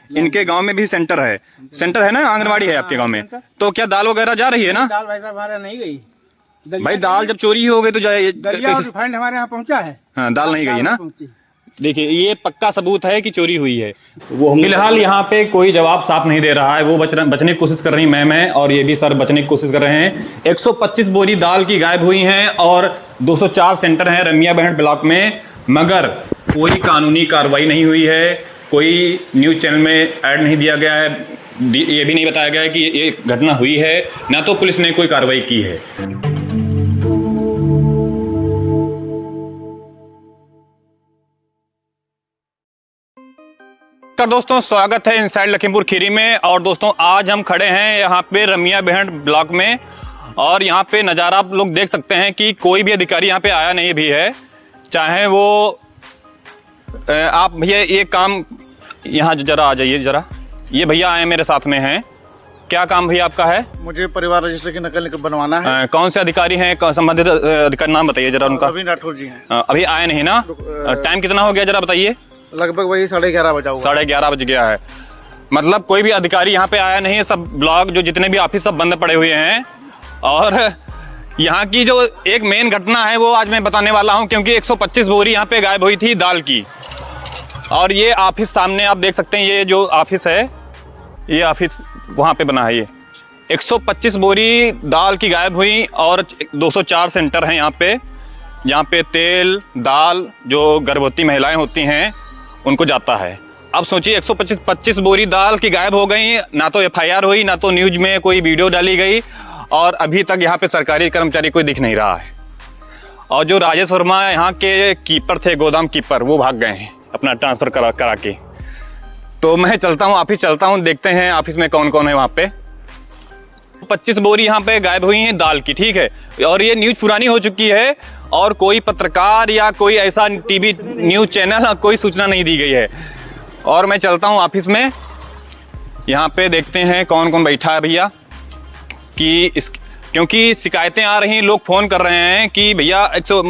इनके गांव में भी सेंटर है ना, आंगनवाड़ी है आपके गांव में, तो क्या दाल वगैरह जा रही है ना? दाल भाई साहब हमारे नहीं गई। भाई दाल जब चोरी हो गई तो जाए रिफाइंड हमारे यहाँ पहुँचा है। हाँ, दाल नहीं गई ना। देखिए ये पक्का सबूत है कि चोरी हुई है। फिलहाल यहाँ पे कोई जवाब साफ नहीं दे रहा है। वो बचने की कोशिश कर रही मैं और ये भी सर बचने की कोशिश कर रहे हैं। 125 बोरी दाल की गायब हुई हैं और 204 सेंटर हैं रमिया बहन ब्लॉक में, मगर कोई कानूनी कार्रवाई नहीं हुई है। कोई न्यूज़ चैनल में ऐड नहीं दिया गया है, ये भी नहीं बताया गया है कि ये घटना हुई है, ना तो पुलिस ने कोई कार्रवाई की है। दोस्तों स्वागत है इनसाइड लखीमपुर खीरी में। और दोस्तों आज हम खड़े हैं यहाँ पे रमिया बहन ब्लॉक में और यहाँ पे नज़ारा आप लोग देख सकते हैं कि कोई भी अधिकारी यहाँ पे आया नहीं भी है। चाहे वो आप भैया ये काम यहाँ जरा आ जाइए जरा, ये भैया आए मेरे साथ में हैं। क्या काम भैया आपका है? मुझे परिवार रजिस्टर की नकल बनवाना है। कौन से अधिकारी हैं, संबंधित अधिकारी नाम बताइए जरा उनका। अभी राठौर जी हैं। अभी आए नहीं ना? टाइम कितना हो गया जरा बताइए। लगभग वही 11:30 बजा हुआ। 11:30 बज गया है। मतलब कोई भी अधिकारी यहाँ पे आया नहीं है। सब ब्लॉक जो जितने भी ऑफिस सब बंद पड़े हुए हैं। और यहाँ की जो एक मेन घटना है वो आज मैं बताने वाला हूँ, क्योंकि 125 बोरी यहाँ पे गायब हुई थी दाल की। और ये ऑफिस सामने आप देख सकते हैं, ये जो ऑफिस है ये ऑफिस वहाँ पे बना है। ये 125 बोरी दाल की गायब हुई और 204 सेंटर हैं यहाँ पे, जहाँ पे तेल दाल जो गर्भवती महिलाएं होती हैं उनको जाता है। अब सोचिए 125 बोरी दाल की गायब हो गई, ना तो FIR हुई, ना तो न्यूज में कोई वीडियो डाली गई, और अभी तक यहाँ पे सरकारी कर्मचारी कोई दिख नहीं रहा है। और जो राजेश वर्मा यहाँ के कीपर थे, गोदाम कीपर, वो भाग गए हैं अपना ट्रांसफ़र करा के। तो मैं चलता हूँ ऑफिस, चलता हूँ, देखते हैं ऑफिस में कौन कौन है वहाँ पे। 25 बोरी यहाँ पे गायब हुई हैं दाल की, ठीक है। और ये न्यूज़ पुरानी हो चुकी है और कोई पत्रकार या कोई ऐसा टीवी न्यूज़ चैनल कोई सूचना नहीं दी गई है। और मैं चलता हूँ ऑफिस में, यहाँ पे देखते हैं कौन कौन बैठा है भैया, कि क्योंकि शिकायतें आ रही हैं, लोग फ़ोन कर रहे हैं कि भैया 100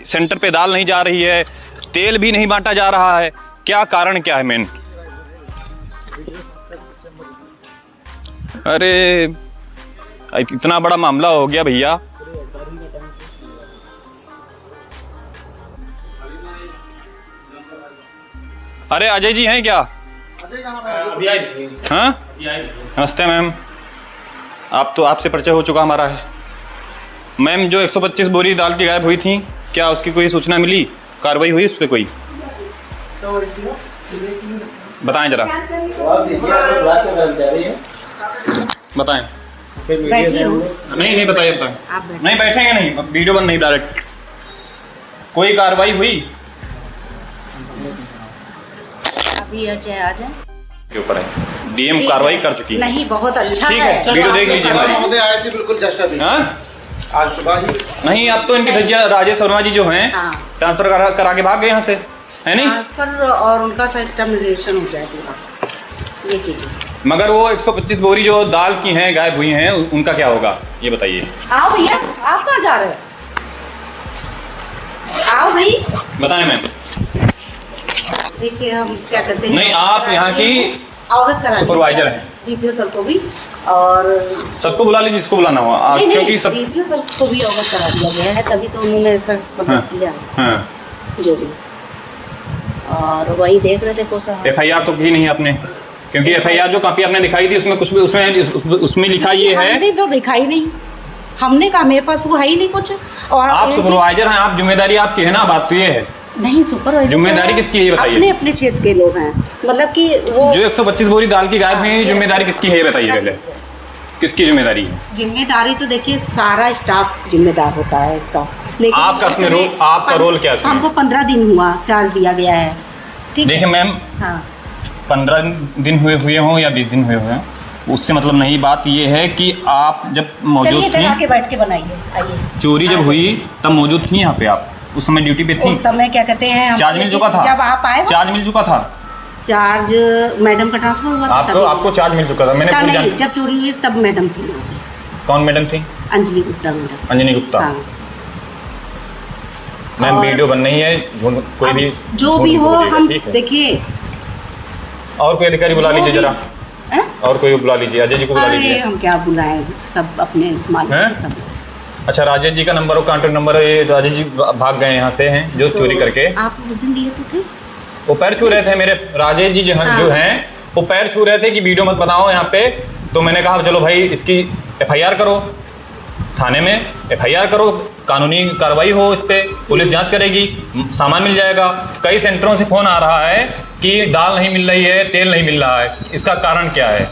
सेंटर पे दाल नहीं जा रही है, तेल भी नहीं बांटा जा रहा है। क्या कारण क्या है मेन? अरे इतना बड़ा मामला हो गया भैया। अरे अजय जी हैं क्या? हाँ नमस्ते मैम, आपसे परिचय हो चुका हमारा है। मैम जो 125 बोरी दाल की गायब हुई थी, क्या उसकी कोई सूचना मिली, कार्रवाई हुई उस पर कोई? बताएं जरा, बताएं। नहीं बताइए, नहीं बैठेंगे, नहीं वीडियो बंद नहीं, डायरेक्ट। कोई कार्रवाई हुई अभी अजय आ जाए के ऊपर है? DM कार्रवाई कर चुकी है। नहीं, बहुत अच्छा ठीक है, वीडियो देख लीजिए हमारी। महोदय आए थे बिल्कुल जस्ट अभी। हाँ आज सुबह ही। नहीं, अब तो इनके भैया राजेश वर्मा जी जो हैं ट्रांसफर करा के भाग गए यहाँ से, है नहीं? ट्रांसफर और उनका टर्मिनेशन हो जाएगा ये चीजें। मगर वो 125 बोरी जो दाल की हैं गायब हुई हैं, उनका क्या होगा ये बताइए। आओ भैया, आप कहाँ जा रहे हो? आओ भाई, बताएं मैम। देखिए हम क्या करते हैं। नहीं, आप यहाँ की अवगत करा सुपरवाइजर हैं। DPO सर को भी, और सबको बुला लीजिए जिसको बुलाना हो आज, क्योंकि सब DPO सर को भी अवगत करा दिया गया है, तभी तो उन्होंने ऐसा मतलब किया जो भी। और वही देख रहे थे कुछ FIR तो की नहीं आपने, क्योंकि FIR जो कॉपी आपने दिखाई थी उसमें कुछ भी उसमें लिखा ये है। हमने तो दिखाई नहीं, हमने कहा मेरे पास वो है ही नहीं कुछ। और आप सुपरवाइजर हैं, आप जिम्मेदारी आपकी है ना, बात तो ये है। नहीं, सुपरवाइजर जिम्मेदारी किसकी है ये बताइए। अपने अपने क्षेत्र के लोग हैं, मतलब कि वो जो 125 बोरी दाल की गायब हुई, जिम्मेदारी किसकी है ये बताइए पहले, किसकी जिम्मेदारी है? जिम्मेदारी तो देखिए सारा स्टाफ जिम्मेदार होता है इसका, लेकिन आपका रोल क्या है? हमको 15 दिन हुआ, चार्ज दिया गया है, ठीक है। देखिए मैम, 15 दिन हुए हों या 20 दिन हुए हैं, उससे मतलब नहीं। बात ये है कि आप जब मौजूद थी, आके बैठ के बनाइए, आइए। चोरी जब हुई तब मौजूद थी यहाँ पे आप? उस समय ड्यूटी पे थी? उस समय क्या कहते हैं, चार्ज मिल चुका था? जब आप आए चार्ज मिल चुका था? चार्ज मैडम का ट्रांसफर हुआ था, आपको चार्ज मिल चुका था? मैंने नहीं, जब चोरी हुई तब मैडम थी। कौन मैडम थी? Anjali Gupta madam. Anjali Gupta. Ma'am video बन रही है, कोई भी जो भी हो, हम देखिए और कोई अधिकारी बुला लीजिए जरा, हैं? और कोई बुला लीजिए, अजय जी को बुला अरे लीजिए। हम क्या बुलाएं, सब अपने मालिक हैं? हैं सब। अच्छा, राजेश जी का नंबर और कॉन्टेक्ट नंबर, ये राजेश जी भाग गए यहाँ से हैं जो चोरी करके। आप उस दिन लिए तो थे, वो पैर छू रहे थे मेरे, राजेश जी जो हैं वो पैर छू रहे थे कि वीडियो मत बनाओ यहाँ पे। तो मैंने कहा चलो भाई इसकी FIR करो, थाने में FIR करो, कानूनी कार्रवाई हो इस पे, पुलिस जांच करेगी, सामान मिल जाएगा। कई सेंटरों से फ़ोन आ रहा है कि दाल नहीं मिल रही है, तेल नहीं मिल रहा है, इसका कारण क्या है?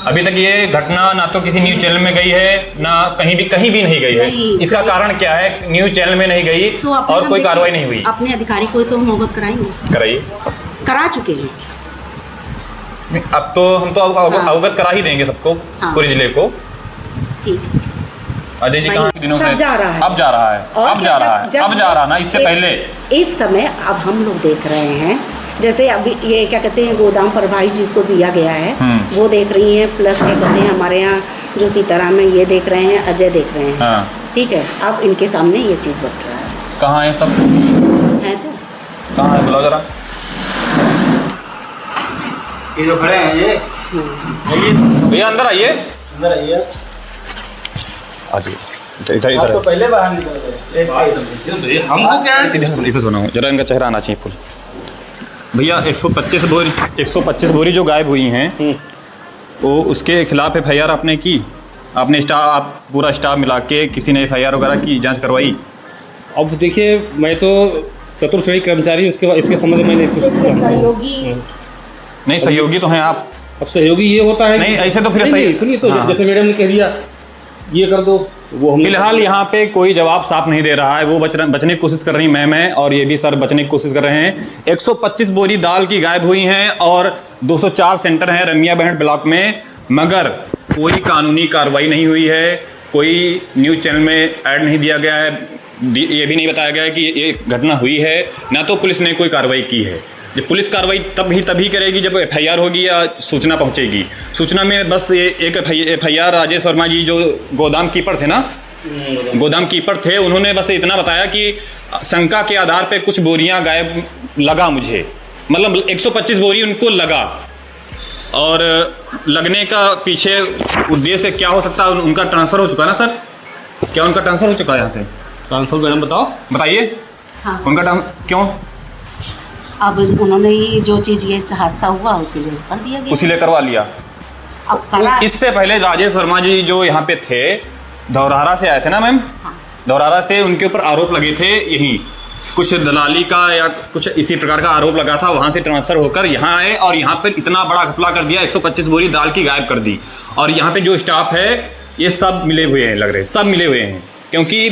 अभी तक ये घटना ना तो किसी न्यूज़ चैनल में गई है, ना कहीं भी नहीं गई है। इसका कारण क्या है? न्यूज़ चैनल में नहीं गई तो और कोई कार्रवाई नहीं हुई। अपने अधिकारी को तो हम अवगत कराएंगे, कराइए, करा चुके हैं। अब तो हम तो अवगत करा ही देंगे सबको, हाँ। पूरे जिले को। ठीक है। अजय जी भाई, कहाँ दिनों सब से जा रहा है। अब जा रहा है, और अब जा रहा है, जब अब जा रहा ना, इससे पहले इस समय अब हम लोग देख रहे हैं, जैसे अभी ये क्या कहते हैं गोदाम प्रभारी जिसको दिया गया है वो देख रही हैं, प्लस क्या कहते हैं हमारे यहाँ जो सीताराम है ये देख रहे हैं, अजय देख रहे हैं। हाँ। ठीक है, अब इनके सामने ये चीज़ बट रहा है। कहाँ है सब? है तो कहाँ है बुलाओ जरा। ये जो खड़े हैं ये भैया अंदर आइए, अंदर आइए। आज इधर आप तो पहले बाहर निकल गए। हमको क्या है? इधर सुना हूँ जरा, इनका चेहरा आना चाहिए फुल। भैया 125 बोरी जो गायब हुई हैं वो उसके खिलाफ FIR आपने की? आपने आप पूरा स्टाफ मिला के किसी ने FIR वगैरह की, जांच करवाई? अब देखिए मैं तो चतुर्थ श्रेणी कर्मचारी, उसके बाद इसके संबंध में मैंने देखिए सहयोगी नहीं, सहयोगी तो हैं आप। अब सहयोगी ये होता है नहीं, ऐसे तो फिर नहीं, सही- नहीं, सुनिए तो हाँ। जैसे मैडम ने कह दिया ये कर दो, वो हम फिलहाल यहाँ पे कोई जवाब साफ नहीं दे रहा है। वो बचने की कोशिश कर रही मैम है और ये भी सर बचने की कोशिश कर रहे हैं। 125 बोरी दाल की गायब हुई हैं और 204 सेंटर हैं रमिया बहन ब्लॉक में, मगर कोई कानूनी कार्रवाई नहीं हुई है। कोई न्यूज़ चैनल में ऐड नहीं दिया गया है, ये भी नहीं बताया गया है कि ये घटना हुई है, ना तो पुलिस ने कोई कार्रवाई की है। जब पुलिस कार्रवाई तभी करेगी जब FIR होगी या सूचना पहुंचेगी। सूचना में बस ये एक FIR राजेश वर्मा जी जो गोदाम कीपर थे ना, गोदाम कीपर थे, उन्होंने बस इतना बताया कि शंका के आधार पे कुछ बोरियां गायब लगा मुझे, मतलब 125 बोरी उनको लगा। और लगने का पीछे उद्देश्य क्या हो सकता है? उनका ट्रांसफ़र हो चुका है ना सर? क्या उनका ट्रांसफ़र हो चुका है यहाँ से? ट्रांसफर मैडम बताओ, बताइए। हाँ। उनका क्यों? अब उन्होंने ये जो चीज़ ये हादसा हुआ उसी लिए कर दिया गया, उसी लिए करवा लिया। अब कला इससे पहले राजेश वर्मा जी जो यहाँ पे थे, धौरहरा से आए थे ना मैम? हाँ। धौरहरा से उनके ऊपर आरोप लगे थे, यही कुछ दलाली का या कुछ इसी प्रकार का आरोप लगा था। वहाँ से ट्रांसफ़र होकर यहाँ आए और यहाँ पर इतना बड़ा घपला कर दिया, 125 बोरी दाल की गायब कर दी। और यहाँ पे जो स्टाफ है ये सब मिले हुए हैं, लग रहे सब मिले हुए हैं, क्योंकि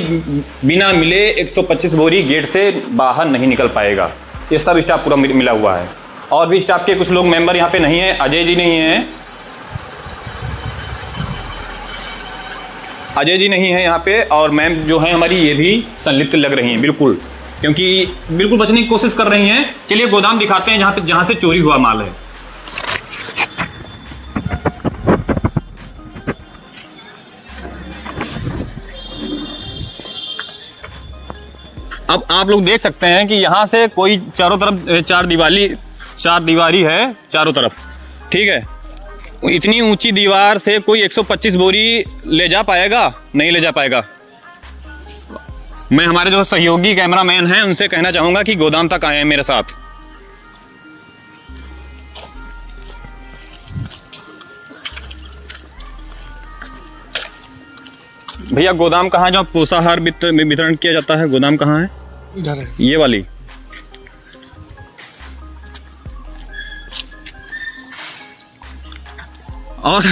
बिना मिले 125 बोरी गेट से बाहर नहीं निकल पाएगा। ये सब स्टाफ पूरा मिला हुआ है। और भी स्टाफ के कुछ लोग मेंबर यहाँ पे नहीं हैं, अजय जी नहीं हैं, अजय जी नहीं है यहाँ पे, और मैम जो है हमारी ये भी संलिप्त लग रही हैं बिल्कुल, क्योंकि बिल्कुल बचने की कोशिश कर रही हैं। चलिए गोदाम दिखाते हैं जहाँ से चोरी हुआ माल है। अब आप लोग देख सकते हैं कि यहाँ से कोई चारों तरफ चार दीवारी है चारों तरफ, ठीक है। इतनी ऊंची दीवार से कोई 125 बोरी ले जा पाएगा? नहीं ले जा पाएगा। मैं हमारे जो सहयोगी कैमरामैन हैं उनसे कहना चाहूँगा कि गोदाम तक आए हैं मेरे साथ। भैया गोदाम कहाँ है जहाँ पोषाहार वितरण किया जाता है? गोदाम कहाँ है? इधर है ये वाली। और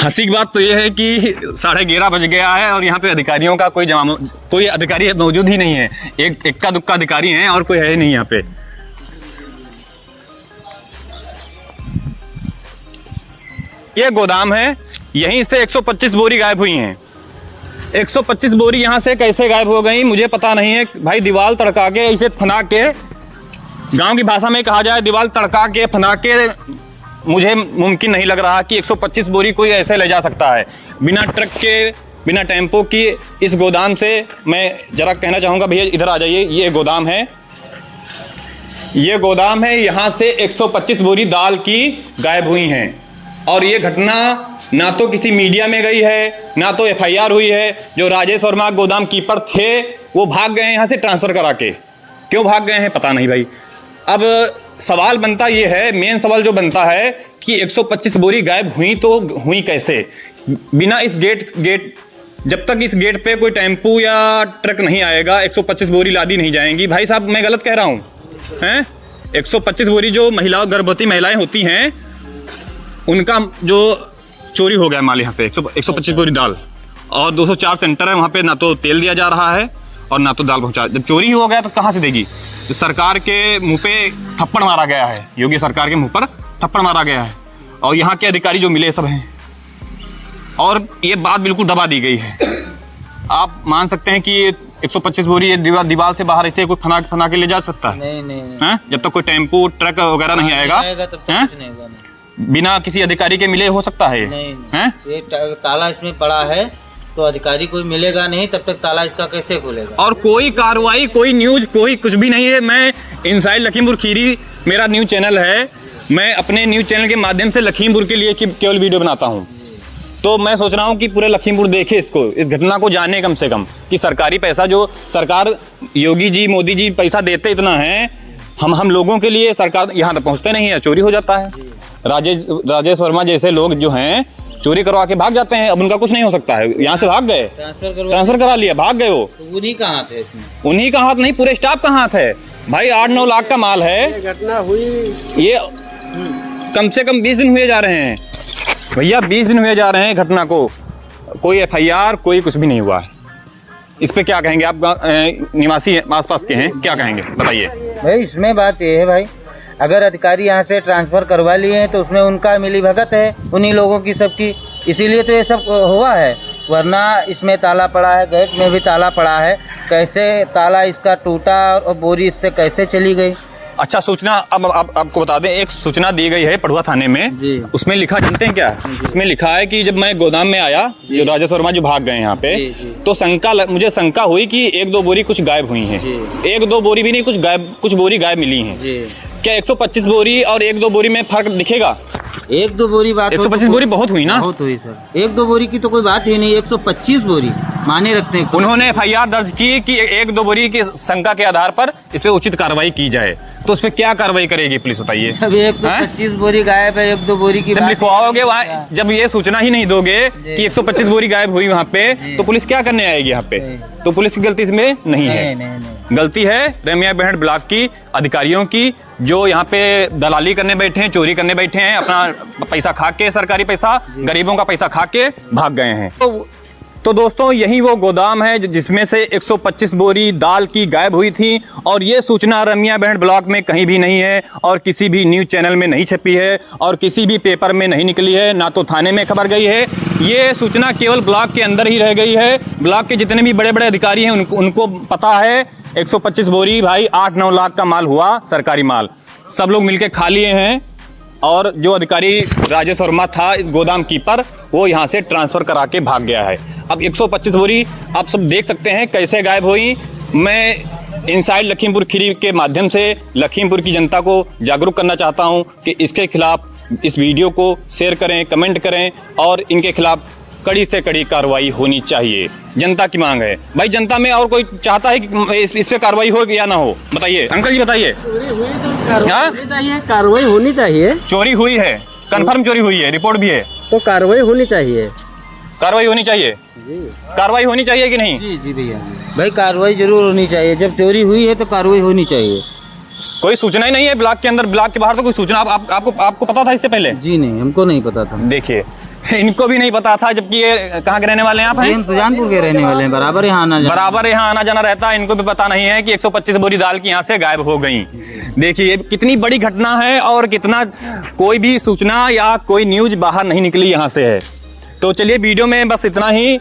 हंसी की बात तो ये है कि 11:30 बज गया है और यहाँ पे अधिकारियों का कोई अधिकारी मौजूद ही नहीं है। एक इक्का दुक्का अधिकारी हैं और कोई है नहीं यहाँ पे। ये गोदाम है, यहीं से 125 बोरी गायब हुई हैं। 125 बोरी यहाँ से कैसे गायब हो गई मुझे पता नहीं है भाई। दीवार तड़का के इसे फना के, गांव की भाषा में कहा जाए दीवार तड़का के फना के, मुझे मुमकिन नहीं लग रहा कि 125 बोरी कोई ऐसे ले जा सकता है बिना ट्रक के, बिना टेम्पो की। इस गोदाम से मैं जरा कहना चाहूँगा, भैया इधर आ जाइए, ये गोदाम है, ये गोदाम है, यहाँ से 125 बोरी दाल की गायब हुई हैं और ये घटना ना तो किसी मीडिया में गई है ना तो एफआईआर हुई है। जो राजेश वर्मा गोदाम कीपर थे वो भाग गए यहाँ से ट्रांसफ़र करा के। क्यों भाग गए हैं पता नहीं भाई। अब सवाल बनता ये है, मेन सवाल जो बनता है कि 125 बोरी गायब हुई तो हुई कैसे, बिना इस गेट जब तक इस गेट पे कोई टेम्पू या ट्रक नहीं आएगा 125 बोरी लादी नहीं जाएंगी। भाई साहब मैं गलत कह रहा हूँ हैं? 125 बोरी जो महिलाओं गर्भवती महिलाएं होती हैं उनका जो चोरी हो गया माल यहाँ से 125 बोरी दाल, और 204 सेंटर है वहाँ पे ना तो तेल दिया जा रहा है और ना तो दाल पहुँचा। जब चोरी हो गया तो कहाँ से देगी? सरकार के मुंह पे थप्पड़ मारा गया है, योगी सरकार के मुंह पर थप्पड़ मारा गया है और यहाँ के अधिकारी जो मिले सब हैं और ये बात बिल्कुल दबा दी गई है। आप मान सकते हैं कि 125 बोरी ये दीवार से बाहर ऐसे कोई फना के ले जा सकता है? नहीं। हैं? जब तक कोई टेम्पू ट्रक वगैरह नहीं आएगा तब तक कुछ नहीं होगा। बिना किसी अधिकारी के मिले हो सकता है? नहीं। हैं? ये ताला इसमें पड़ा है तो अधिकारी कोई मिलेगा नहीं, तब तक ताला इसका कैसे खुलेगा? और कोई कार्रवाई, कोई न्यूज, कोई कुछ भी नहीं है। मैं इनसाइड लखीमपुर खीरी मेरा न्यूज चैनल है, मैं अपने न्यूज चैनल के माध्यम से लखीमपुर के लिए केवल वीडियो बनाता हूँ। तो मैं सोच रहा हूँ कि पूरे लखीमपुर देखे इसको, इस घटना को जाने कम से कम कि सरकारी पैसा जो सरकार योगी जी मोदी जी पैसा देते इतना है, हम लोगों के लिए सरकार यहाँ तक पहुँचते नहीं है, चोरी हो जाता है। राजेश वर्मा जैसे लोग जो हैं चोरी करवा के भाग जाते हैं। अब उनका कुछ नहीं हो सकता है, यहाँ से भाग गए, ट्रांसफर करा लिया, भाग गए वो। तो उन्हीं का हाथ है इसमें? उन्हीं का हाथ नहीं, पूरे स्टाफ का हाथ है भाई। 8-9 लाख का माल है। घटना हुई ये कम से कम 20 दिन हुए जा रहे हैं भैया, 20 दिन हुए जा रहे हैं घटना को, कोई एफआईआर कोई कुछ भी नहीं हुआ है। इस पे क्या कहेंगे आप? निवासी आसपास के हैं, क्या कहेंगे बताइए भाई? इसमें बात ये है भाई, अगर अधिकारी यहाँ से ट्रांसफ़र करवा लिए हैं तो उसमें उनका मिली भगत है उन्हीं लोगों की सबकी, इसीलिए तो ये सब हुआ है। वरना इसमें ताला पड़ा है, गेट में भी ताला पड़ा है, कैसे ताला इसका टूटा और बोरी इससे कैसे चली गई? अच्छा, सूचना अब आपको बता दें, एक सूचना दी गई है पढ़ुआ थाने में जी। उसमें लिखा जानते हैं क्या? उसमें लिखा है कि जब मैं गोदाम में आया, जो राजेश वर्मा जो भाग गए यहाँ पे, तो मुझे शंका हुई कि 1-2 बोरी कुछ गायब हुई हैं। 1-2 बोरी भी नहीं, कुछ बोरी गायब मिली हैं। क्या 125 बोरी और 1-2 बोरी में फर्क दिखेगा? 1-2 बोरी बात, 125 बोरी बहुत हुई ना? बहुत हुई सर। 1-2 बोरी की तो कोई बात ही नहीं, 125 बोरी माने रखते हैं। उन्होंने एफआईआर दर्ज की कि 1-2 बोरी की शंका के आधार पर इस पे उचित कार्रवाई की जाए। तो उस पे क्या कार्रवाई करेगी पुलिस बताइए? जब 125 बोरी गायब है, 1-2 बोरी की जब लिखवाओगे वहाँ, जब ये सूचना ही नहीं दोगे कि 125 बोरी गायब हुई वहाँ पे, तो पुलिस क्या करने आएगी यहाँ पे? तो पुलिस की गलती इसमें नहीं है। गलती है रमिया बहन ब्लॉक की अधिकारियों की, जो यहाँ पे दलाली करने बैठे हैं, चोरी करने बैठे हैं, अपना पैसा खा के, सरकारी पैसा, गरीबों का पैसा खा के भाग गए हैं। तो दोस्तों यही वो गोदाम है जिसमें से 125 बोरी दाल की गायब हुई थी और ये सूचना रमिया बहन ब्लॉक में कहीं भी नहीं है और किसी भी न्यूज़ चैनल में नहीं छपी है और किसी भी पेपर में नहीं निकली है, ना तो थाने में खबर गई है। ये सूचना केवल ब्लॉक के अंदर ही रह गई है। ब्लॉक के जितने भी बड़े बड़े अधिकारी हैं उनको पता है 125 बोरी भाई 8-9 लाख का माल हुआ, सरकारी माल, सब लोग मिलके खा लिए हैं। और जो अधिकारी राजेश वर्मा था इस गोदाम कीपर, वो यहाँ से ट्रांसफ़र करा के भाग गया है। अब 125 बोरी आप सब देख सकते हैं कैसे गायब हुई। मैं इनसाइड लखीमपुर खीरी के माध्यम से लखीमपुर की जनता को जागरूक करना चाहता हूँ कि इसके खिलाफ इस वीडियो को शेयर करें, कमेंट करें और इनके खिलाफ कड़ी से कड़ी कार्रवाई होनी चाहिए। जनता की मांग है भाई। जनता में और कोई चाहता है कि इस पे कार्रवाई हो या ना हो? बताइए अंकल जी, बताइए। चोरी हुई तो कार्रवाई होनी चाहिए। चोरी हुई है, कंफर्म चोरी हुई है, रिपोर्ट भी है, तो कार्रवाई होनी चाहिए। कार्रवाई होनी चाहिए जी। कार्रवाई होनी चाहिए कि नहीं? जी भैया, भाई कार्रवाई जरूर होनी चाहिए। जब चोरी हुई है तो कार्रवाई होनी चाहिए। कोई सूचना ही नहीं है ब्लॉक के अंदर, ब्लॉक के बाहर तो कोई सूचना आपको पता था इससे पहले? जी नहीं, हमको नहीं पता था। देखिए इनको भी नहीं पता था, जबकि ये कहाँ के रहने वाले हैं? आप हैं सुजानपुर के रहने वाले हैं। बराबर यहाँ आना जाना रहता है। इनको भी पता नहीं है कि 125 बोरी दाल की यहाँ से गायब हो गई। देखिए कितनी बड़ी घटना है और कितना कोई भी सूचना या कोई न्यूज बाहर नहीं निकली यहाँ से है। तो चलिए वीडियो में बस इतना ही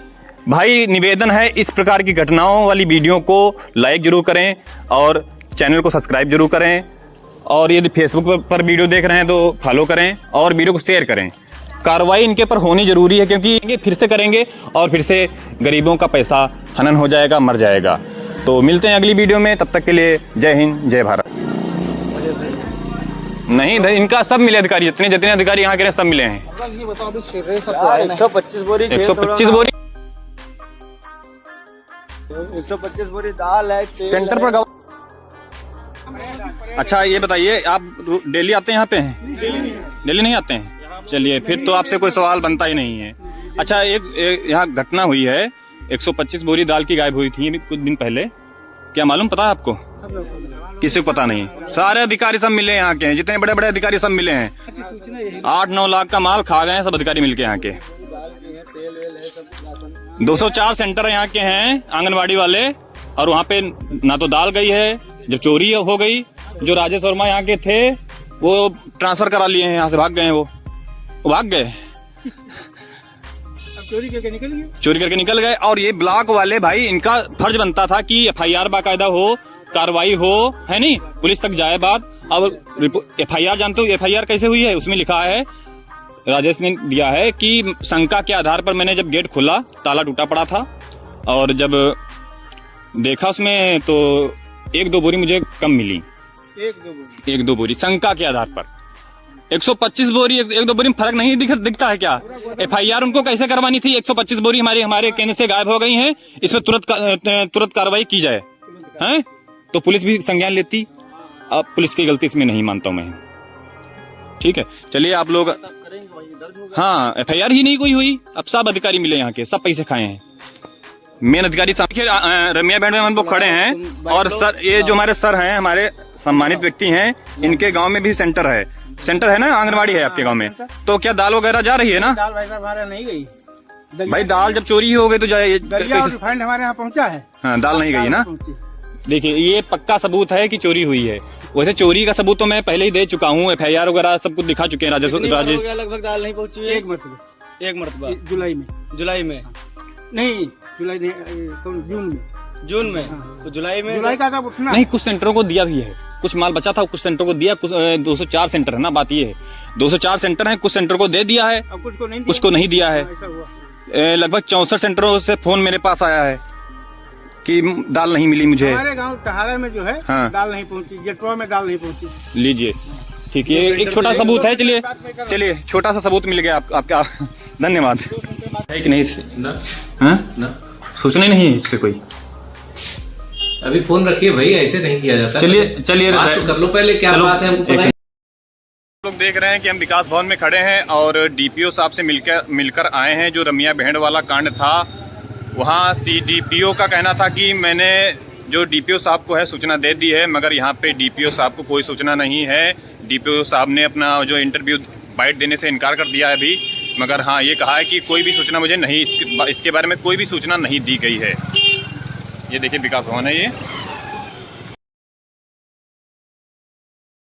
भाई। निवेदन है इस प्रकार की घटनाओं वाली वीडियो को लाइक जरूर करें और चैनल को सब्सक्राइब जरूर करें, और यदि फेसबुक पर वीडियो देख रहे हैं तो फॉलो करें और वीडियो को शेयर करें। कार्रवाई इनके ऊपर होनी जरूरी है, क्योंकि फिर से करेंगे और फिर से गरीबों का पैसा हनन हो जाएगा, मर जाएगा। तो मिलते हैं अगली वीडियो में, तब तक के लिए जय हिंद, जय भारत। नहीं इनका सब मिले अधिकारी, जितने जितने अधिकारी यहाँ के रहे सब मिले हैं। 125 बोरी 125 बोरी 125 बोरी दाल है, सेंटर पर अच्छा ये बताइए, आप डेली आते हैं यहाँ पे? डेली नहीं आते हैं? चलिए फिर तो आपसे कोई सवाल बनता ही नहीं है। अच्छा एक यहाँ घटना हुई है, 125 बोरी दाल की गायब हुई थी अभी कुछ दिन पहले, क्या मालूम, पता है आपको? किसी को पता नहीं। सारे अधिकारी सब मिले यहाँ के हैं, जितने बड़े बड़े अधिकारी सब मिले हैं। 8-9 लाख का माल खा गए हैं सब अधिकारी मिलके यहाँ के। 204 सेंटर यहाँ के हैं आंगनवाड़ी वाले, और वहाँ पे ना तो दाल गई है, जब चोरी हो गई, जो राजेश वर्मा यहाँ के थे वो ट्रांसफर करा लिए हैं, यहाँ से भाग गए हैं, वो भाग गए, चोरी करके निकल गए। और ये ब्लॉक वाले भाई, इनका फर्ज बनता था कि FIR बाकायदा हो, कार्रवाई हो, है नहीं, पुलिस तक जाए बात। अब FIR जानते हो FIR कैसे हुई है? उसमें लिखा है, राजेश ने दिया है कि शंका के आधार पर मैंने जब गेट खोला ताला टूटा पड़ा था, और जब देखा उसमें तो 1-2 बोरी मुझे कम मिली, 1-2 बोरी शंका के आधार पर। 125 बोरी 1-2 बोरी में फर्क नहीं दिखता है क्या? FIR उनको कैसे करवानी थी? 125 बोरी हमारे केंद्र से गायब हो गई हैं, इसमें तुरंत कार्रवाई की जाए, हैं? तो पुलिस भी संज्ञान लेती। अब पुलिस की गलती इसमें नहीं मानता हूं मैं, ठीक है। चलिए आप लोग, हाँ FIR ही नहीं कोई हुई, अब सब अधिकारी मिले यहाँ के, सब पैसे खाए हैं। मेन अधिकारी रमिया बैंड में हम लोग खड़े हैं, और सर ये जो हमारे सर हैं, हमारे सम्मानित व्यक्ति हैं, इनके गांव में भी सेंटर है ना, आंगनवाड़ी है आपके गांव में, तो क्या दाल वगैरह जा रही है ना? दाल भाई साहब हमारे नहीं गई भाई, दाल जब चोरी हो गई तो जाए, रिफाइंड हमारे यहाँ पहुँचा है। हाँ, दाल नहीं गई ना। देखिए ये पक्का सबूत है कि चोरी हुई है। वैसे चोरी का सबूत तो मैं पहले ही दे चुका हूँ, FIR वगैरह सब कुछ दिखा चुके हैं। राजेश लगभग दाल नहीं पहुँची, एक मरतबा जुलाई में नहीं, जुलाई जून में तो जुलाई का कब उठना नहीं, कुछ सेंटरों को दिया भी है, कुछ माल बचा था, कुछ सेंटरों को दिया, कुछ 204 सेंटर है ना, बात ये है 204 सेंटर है, कुछ सेंटर को दे दिया है, कुछ को नहीं दिया है। लगभग 64 सेंटरों से फोन मेरे पास आया है कि दाल नहीं मिली मुझे। हमारे गांव टहारा में जो है, हाँ, दाल नहीं पहुंची, जेटवा में दाल नहीं पहुंची। लीजिए, ठीक है, एक छोटा सबूत है। चलिए छोटा सा सबूत मिल गया आपका, धन्यवाद। है कि नहीं? सूचना नहीं है इस पे कोई? अभी फोन रखिए भाई, ऐसे नहीं किया जाता। चलिए बात तो कर लो पहले, क्या बात है हमको पता है। लोग देख रहे हैं कि हम विकास भवन में खड़े हैं और DPO साहब से मिलकर आए हैं। जो रमिया भेड़ वाला कांड था, वहाँ CDPO का कहना था कि मैंने जो DPO साहब को है सूचना दे दी है, मगर यहाँ पे DPO साहब को कोई सूचना नहीं है। DPO साहब ने अपना जो इंटरव्यू बाइट देने से इनकार कर दिया है अभी, मगर हाँ ये कहा है कि कोई भी सूचना मुझे नहीं, इसके बारे में कोई भी सूचना नहीं दी गई है। ये देखिए विकास भवन है ये।